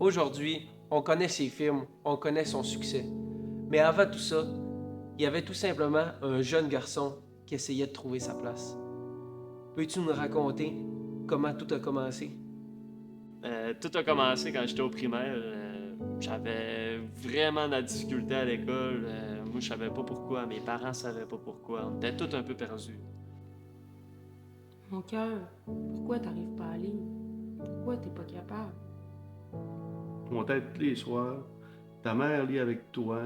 Aujourd'hui, on connaît ses films, on connaît son succès. Mais avant tout ça, il y avait tout simplement un jeune garçon qui essayait de trouver sa place. Peux-tu nous raconter comment tout a commencé? Tout a commencé quand j'étais au primaire. J'avais vraiment de la difficulté à l'école. Moi, je savais pas pourquoi. Mes parents savaient pas pourquoi. On était tous un peu perdus. Mon cœur, pourquoi t'arrives pas à lire? Pourquoi t'es pas capable? On t'aide tous les soirs. Ta mère lit avec toi.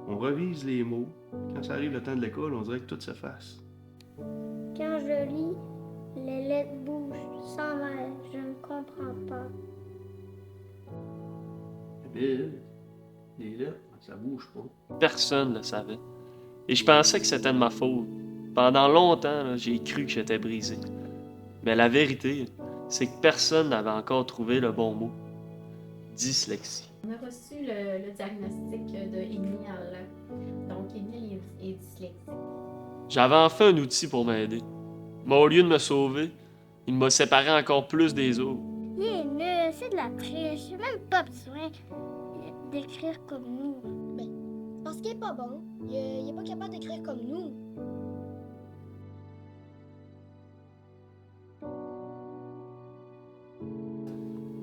On revise les mots. Quand ça arrive le temps de l'école, on dirait que tout s'efface. Quand je lis, les lettres bougent sans verre. Je ne comprends pas. Les lettres, ça bouge pas. Personne ne le savait. Et je pensais que c'était de ma faute. Pendant longtemps, là, j'ai cru que j'étais brisé. Mais la vérité, c'est que personne n'avait encore trouvé le bon mot. Dyslexie. On a reçu le diagnostic de Émile. Donc, Émile est dyslexique. J'avais enfin un outil pour m'aider. Mais au lieu de me sauver, il m'a séparé encore plus des autres. Il est nul, c'est de la triche. J'ai même pas besoin d'écrire comme nous. Parce qu'il est pas bon. Il est pas capable d'écrire comme nous.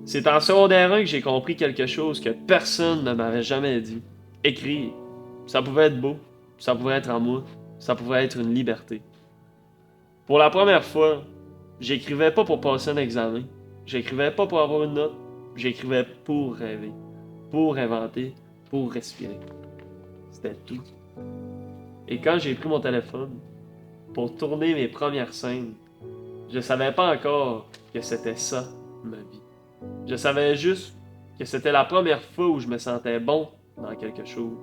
C'est en secondaire 1 que j'ai compris quelque chose que personne ne m'avait jamais dit. Écrire, ça pouvait être beau, ça pouvait être en moi, ça pouvait être une liberté. Pour la première fois, j'écrivais pas pour passer un examen, j'écrivais pas pour avoir une note, j'écrivais pour rêver, pour inventer, pour respirer. C'était tout. Et quand j'ai pris mon téléphone pour tourner mes premières scènes, je savais pas encore que c'était ça, ma vie. Je savais juste que c'était la première fois où je me sentais bon dans quelque chose.